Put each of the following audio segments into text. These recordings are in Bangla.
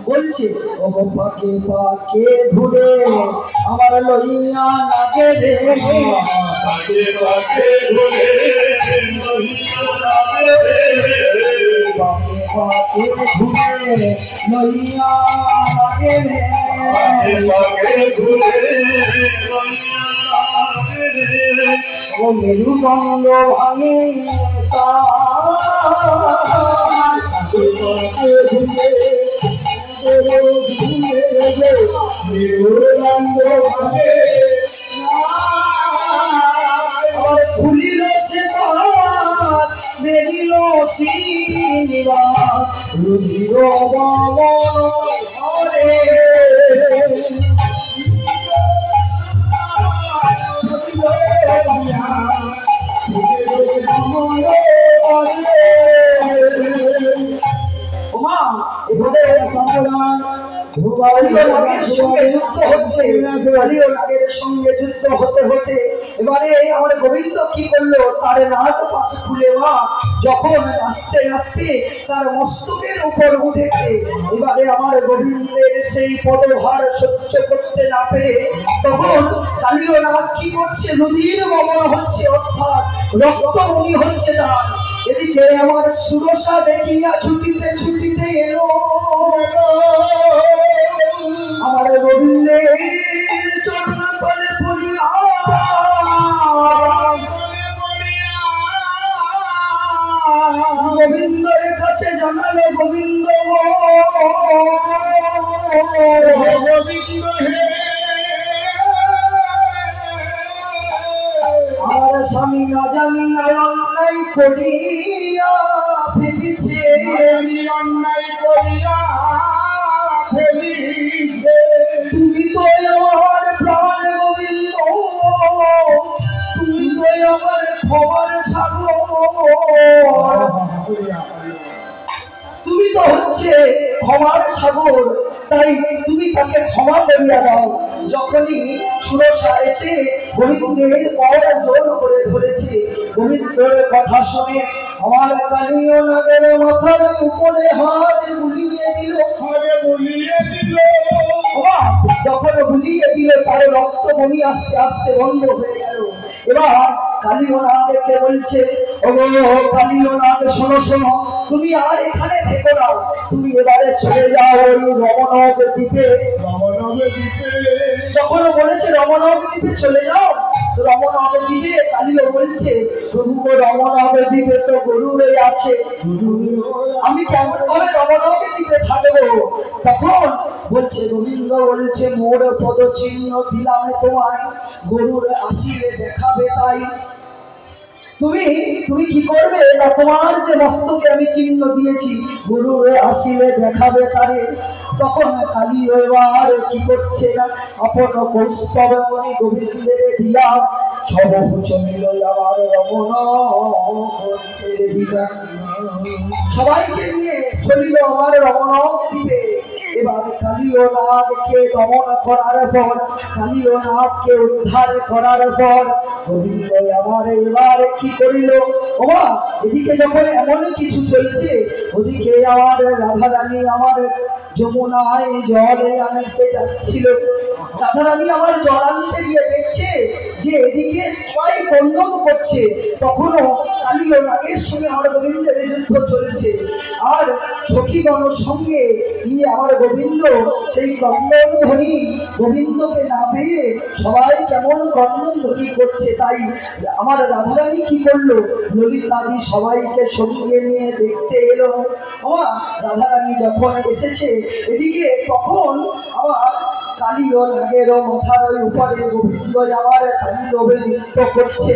বলছে ও পাকে পাকে ঘুরে আমার লইয়া লাগে রে পাকে পাকে ঘুরে পাকে পাকে ঘুরে লইয়া লাগে রে পাকে ঘুরে ও মেরুদণ্ড ভাঙে ফুলিল সে বেরিল শিবা রুধির ঘরে এবারে আমার গোবিন্দ কি করলো তার নাক পাশে খুলে মা যখন নাচতে নাচতে তার মস্তকের উপর উঠেছে এবারে আমার গোবিন্দের সেই পদভার সহ্য করতে না পেরে তখন কালীয় নাগ কি করছে নদীর গমন হচ্ছে অর্থাৎ রক্তমণি হচ্ছে তার এদিকে আমার সুরসা দেখিয়া ছুটিতে ছুটিতে এলো আমার গোবিন্দের চরণ তলে পড়িয়া গোবিন্দের কাছে জানালো গোবিন্দ আর স্বামী না জানিয়া অন্যায় করিয়া ফেলিছে অন্যায় করিয়া ফেলিছে তুমি তো আমার প্রাণ গোবিন্দ তুমি তো আমার খবর ছাড়ো তুমি তো হচ্ছে ক্ষমার সাগর তাই তুমি তাকে ক্ষমা করিয়া দাও যখনই সুরসা এসে গোবিন্দের পর জোর করে ধরেছে গোবিন্দের কথা শুনে আমার কালীয় নাগের মাথার উপরে হাত বুলিয়ে দিল যখন বুলিয়ে দিল তার রক্ত বমি আস্তে আস্তে বন্ধ হয়ে গেল এবার কালীয় নাগকে বলছে ও কালীয় নাগ শোনো শোনো তুমি আর এখানে থেকো না তুমি এবারে চলে যাও ওই রমনব দ্বীপে যখন বলেছে রমনব দ্বীপে চলে যাও রমনব দ্বীপে কালীয় বলছে প্রভু রমনব দ্বীপে তো গরুরে আছে আমি কেমন করে রমনব দ্বীপে থাকবো তখন বলছে গোবিন্দ বলছে মোর পদ চিহ্ন দিলাম তোমায় গরুর আসিলে দেখাবে তাই তুমি কি করবে না তোমার যে মস্তকে আমি চিহ্ন দিয়েছি গরুর আসিলে দেখাবে তারে তখন কালী এবার কি করছে না আপন কৌস্তব মনে গোবিন্দের দিয়া সব চলিল আমার রমন সবাইকে নিয়ে চলিল আমার রমন দিবে এবার কালীয় নাগকে দমন করার পর কালীয় নাগকে উদ্ধার করার পর গোবিন্দ আমার এবার কি করিল ওমা এদিকে যখন এমন কিছু চলছে ওদিকে আমার রাধারানী আমার যমুনায় জলে আনতে যাচ্ছিল রাধারানী আমার জল আনতে গিয়ে দেখছে যে এদিকে সবাই বন্ধন করছে তখনও কালীয় নাগের সঙ্গে আমার গোবিন্দের যুদ্ধ চলছে আর সখীগণের সঙ্গে নিয়ে আমার গোবিন্দ সেই গন্ধধ্বনি গোবিন্দকে না পেয়ে সবাই কেমন গন্ধধ্বনি করছে তাই আমার রাধারানী কি করলো ললিতাদি সবাইকে সঙ্গে নিয়ে দেখতে এলো আমার রাধারানী যখন এসেছে এদিকে তখন আমার কালীয় নাগের মাথার উপরে গোবিন্দ যাওয়ার তাণ্ডবে নৃত্য করছে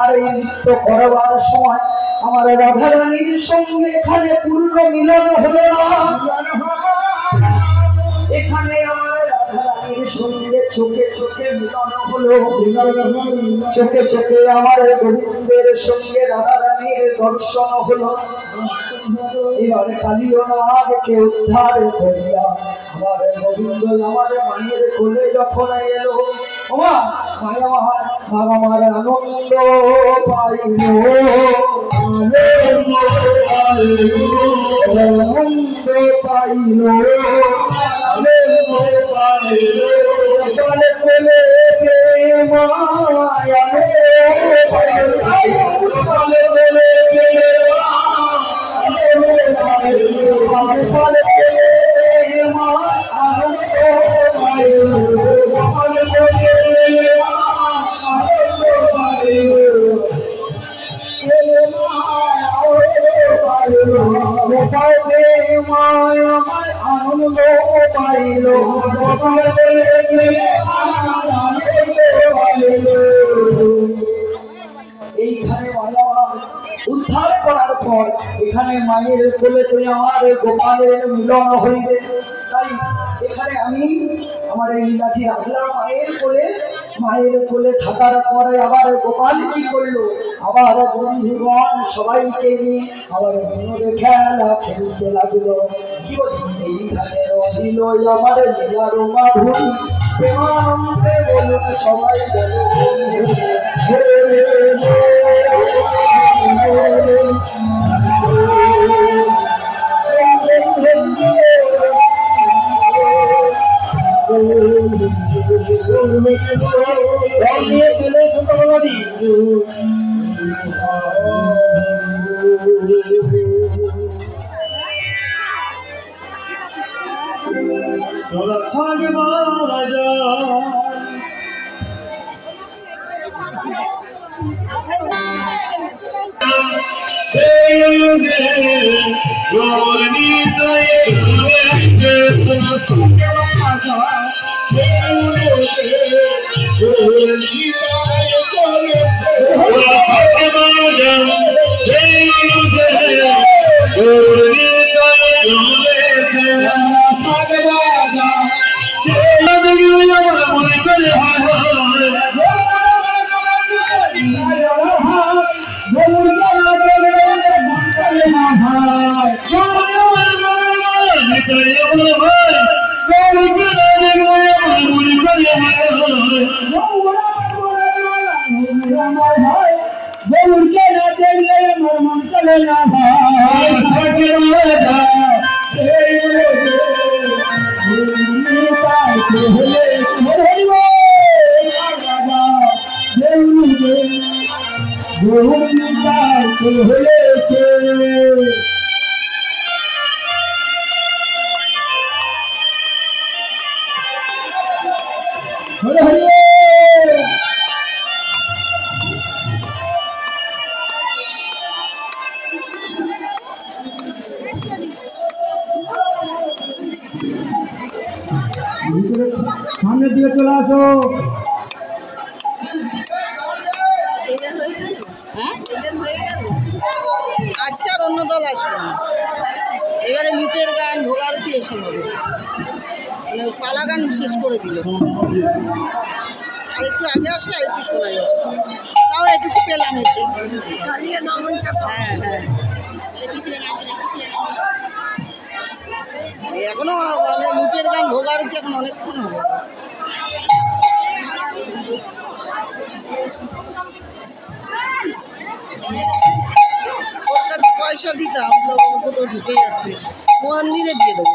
আর এই নৃত্য করবার সময় আমার রাধারানীর সঙ্গে এখানে পূর্ণ মিলন হলো না এখানে আমার রাধারানীর সঙ্গে চোখে চোখে মিলন হলো চোখে চোখে আমার গোবিন্দের সঙ্গে রাধারানীর দর্শন হলো এবার কালীয় নাগকে উদ্ধার করিয়া আমার গোবিন্দ আমার মায়ের কোলে যখন এলো আমার আনন্দ পাইল আনন্দ পাইল এইখানে উদ্ধার করার পর এখানে মায়ের কোলে তুই আমার গোপালের মিলন হইবে। তাই এখানে আমি আমার এই লাঠি রাখলাম মায়ের কোলে থাকার পরে আবার গোপাল কি করলো, আবার বন্ধুগণ সবাইকে নিয়ে আবার খেলা খেলতে লাগলো। কি বলি এইখানে রহিল আমার লীলার মাধুরী প্রেমানন্দে বলুন সবাই সামনের দিকে চলে আসো। আজকে আর অন্য দল আসবে না, এবারে লুটের গান ভোগারতি এসে হবে, পালা গান শেষ করে দিল। আর একটু আগে আসলে আর একটু শোনা যাবে, তাও এটুকু পেলাম এসে। হ্যাঁ হ্যাঁ, এখনো লুটের গান ভোগারতি এখন অনেকক্ষণ হবে। ওর কাছে পয়সা দিতাম তো তো ঢুকে যাচ্ছে, মন্দিরে দিয়ে দেবো।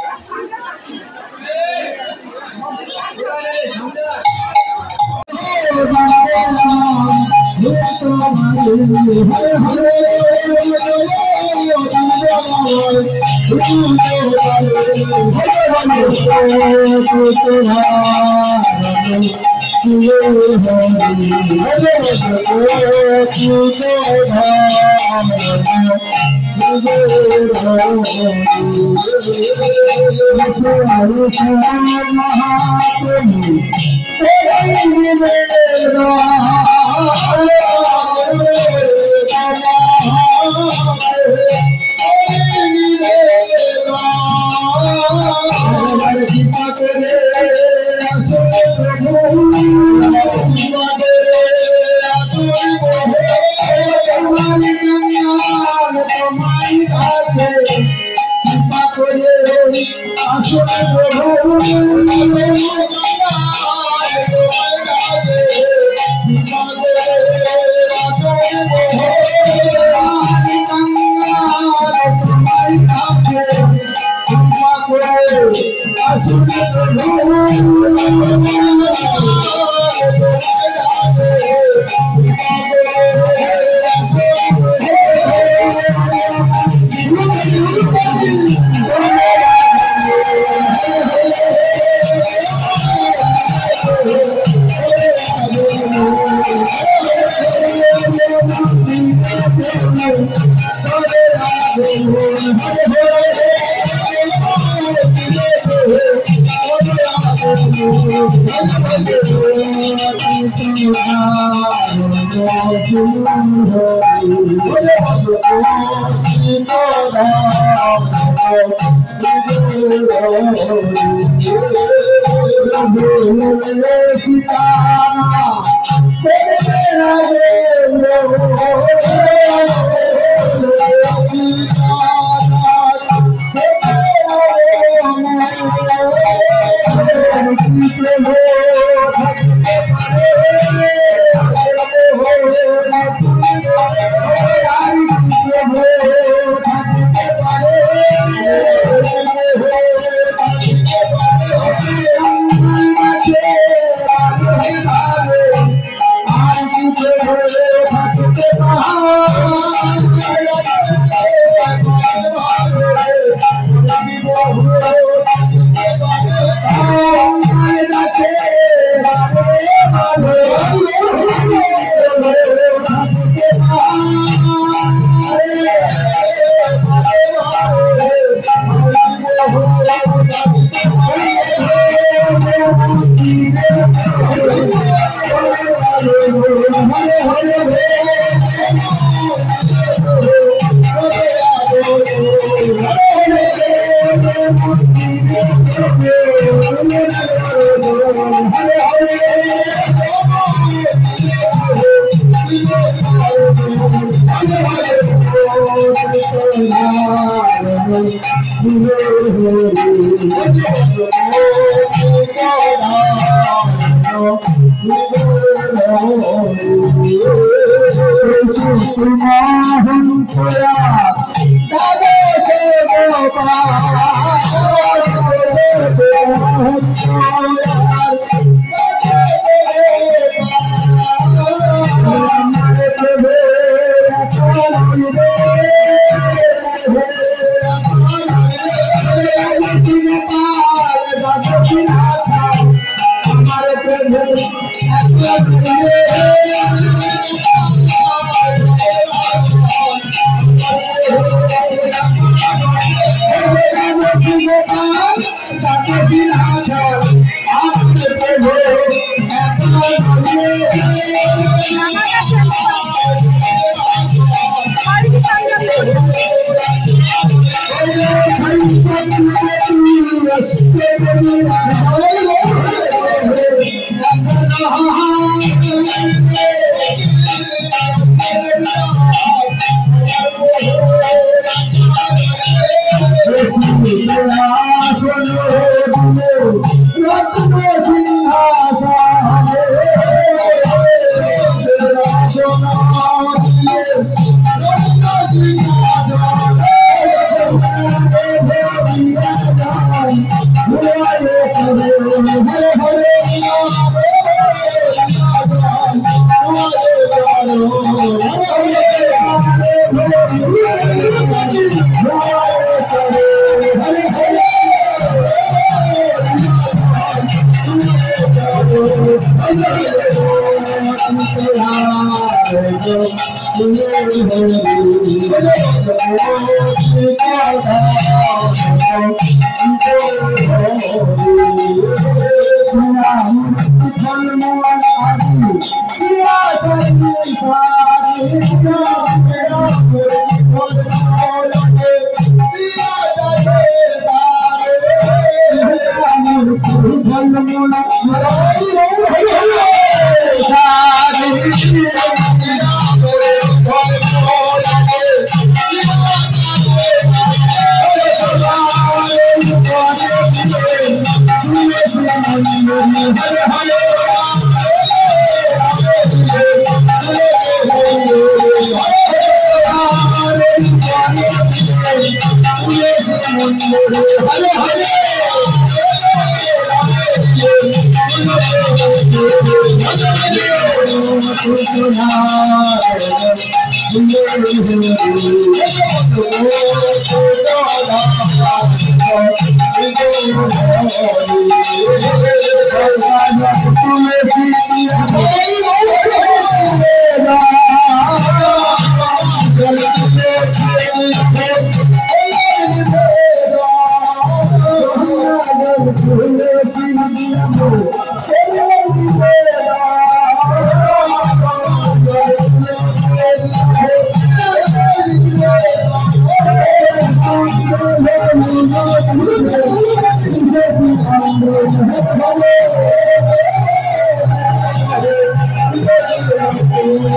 Thank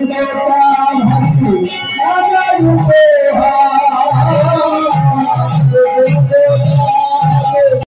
you.